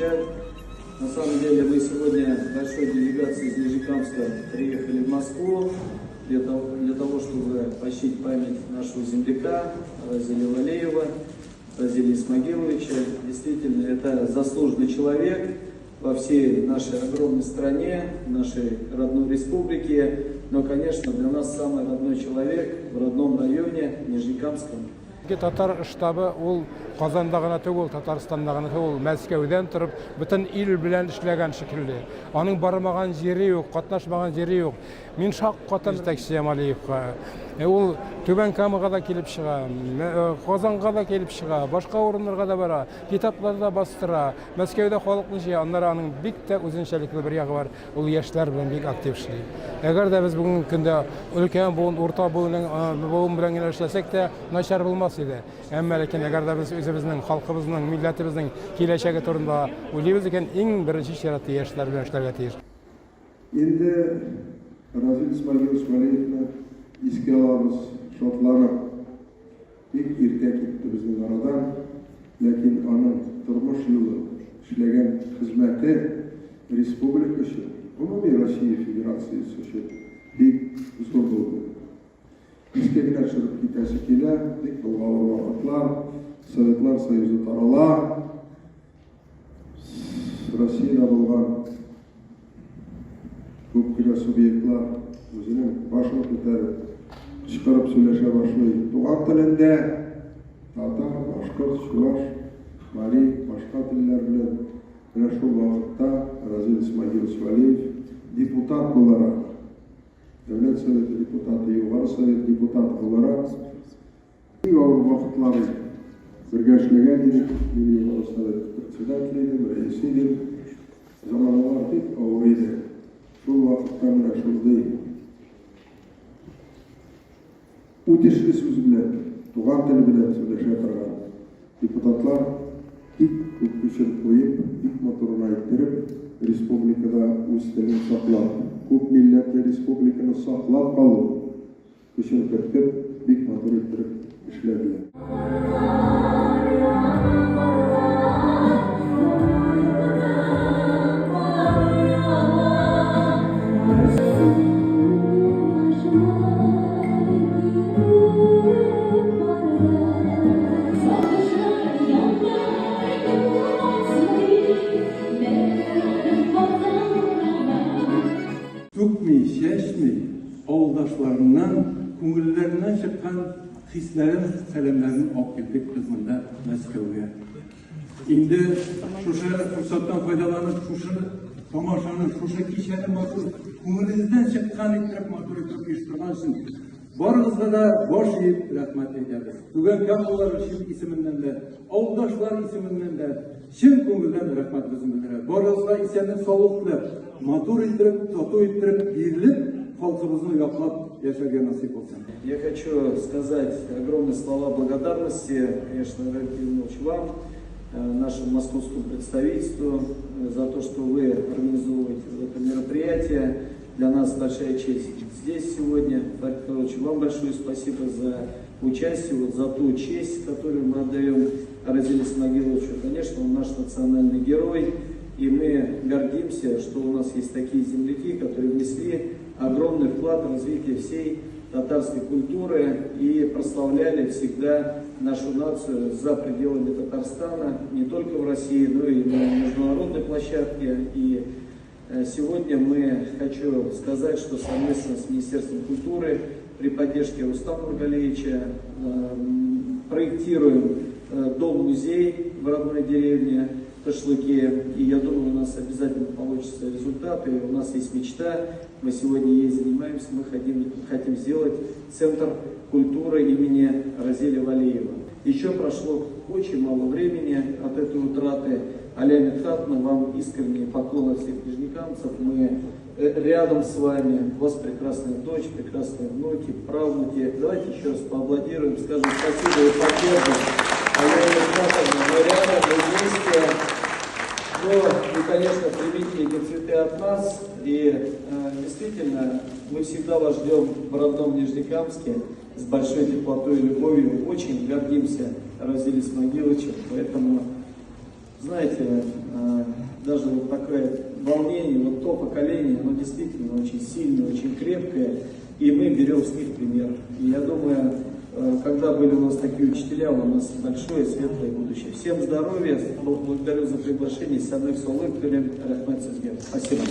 печаль. На самом деле мы сегодня большой делегацией из Нижнекамска приехали в Москву для того, чтобы почтить память нашего земляка Разиля Валеева, Разиля Исмагиловича. Действительно, это заслуженный человек во всей нашей огромной стране, нашей родной республике. Но, конечно, для нас самый родной человек в родном районе, Нижнекамском. Татар штабы ул Казанда гына түгел, Татарстанда гына түгел, Мәскәүдән торып, бөтен ил белән эшләгән шикелле. Аның бармаган җире юк, катнашмаган җире юк. Мин шаккатан җитәкче Ямалиевка. Ул Түбән Камага да килеп чыга, Казанга да килеп чыга, башка урыннарга да бара, китапларда бастыра. Мәскәүдә халыкны җыя, аннары аның бик тә үзенчәлекле бер ягы бар. Ул яшьләр белән бик актив эшли. Әгәр дә без бүгенге көндә өлкән буын, урта буын белән генә эшләсәк тә начар булмас иде. Әмма ләкин әгәр дә без үзебезнең, халкыбызның, милләтебезнең киләчәге турында уйлыйбыз икән, иң беренче чиратта яшьләр белән эшләргә тиеш. Инде Разил Исмагилович Валеевны искә алабыз, шатланып. Бик иртә китте безнең арадан, ләкин аның тормыш юлы, эшләгән хезмәте республика өчен, гомуми Россия Федерациясе өчен бик зур булды. Искә генә чыгып китәсе килә, бик авыр вакытлар, Советлар Союзы тарала, Россиядә булган күп субъектлар үзенең башын күтәреп, кычкырып сөйләшә башлый. Туган телендә татар, башкорт, чуаш, мари, башка телләр белән менә шул вакытта Разил Исмагилович Валеев депутат буларак, Дәүләт Советы депутаты, Югары Совет депутаты буларак бик авыр вакытлар бергә эшләгән идек. Мин Югары Совет председателе идем, рәисе идем. Заманалар бик авыр иде. Шул вакытта менә шундый үтешле сүз белән, туган тел белән сөйләшә торган депутатлар бик күп көчен куеп, бик матурын әйттереп, республикада үз телен саклап, күп милләтле республиканы саклап калу көчен керткән, бик матур иттереп эшләделәр. Түкмей, шәшмей, ауылдашларынан, күңелләреннән чыккан хисләрен, сәламнәрен алып килдек без монда Мәскәүгә. Инде шушы форсаттан файдаланып, шушы тамашаны, шушы кичәне матур, күңелегездән чыккан итеп матур итеп оештырган өчен барыгызга да баш иеп рәхмәт әйтәбез. Түбән Камалар исеменнән дә, авылдашлар исеменнән дә чын күңелдән рәхмәтебезне белдерәбез. Барыгызга исәнлек, саулык теләп, матур итеп, тату итеп, бирелеп, халкыбызны яклап яшәргә насыйп булсын. Я хочу сказать огромные слова благодарности, конечно, Рафил вам, нашему московскому представительству, за то, что вы организовываете это мероприятие. Для нас большая честь здесь сегодня. Короче, вам большое спасибо за участие, вот за ту честь, которую мы отдаем Разилю Исмагиловичу. Конечно, он наш национальный герой, и мы гордимся, что у нас есть такие земляки, которые внесли огромный вклад в развитие всей татарской культуры и прославляли всегда нашу нацию за пределами Татарстана, не только в России, но и на международной площадке. И сегодня мы, хочу сказать, что совместно с Министерством культуры при поддержке Рустама Нургалиевича проектируем дом-музей в родной деревне Ташлыке. И я думаю, у нас обязательно получатся результаты. У нас есть мечта. Мы сегодня ей занимаемся. Мы хотим сделать центр культуры имени Разиля Валеева. Еще прошло очень мало времени от этой утраты. Аля Митхатовна, вам искренне поклон от всех нижнекамцев. Мы рядом с вами. У вас прекрасная дочь, прекрасные внуки, правнуки. Давайте еще раз поаплодируем, скажем спасибо и поддержим. Аля Митхатовна, мы рядом, мы вместе. Ну и, конечно, примите эти цветы от нас. И действительно, мы всегда вас ждем в родном Нижнекамске с большой теплотой и любовью. Очень гордимся Разилем Исмагиловичем. Поэтому, знаете, даже вот такое волнение, вот то поколение, оно действительно очень сильное, очень крепкое, и мы берем с них пример. И я думаю, когда были у нас такие учителя, у нас большое светлое будущее. Всем здоровья, благодарю за приглашение, Спасибо.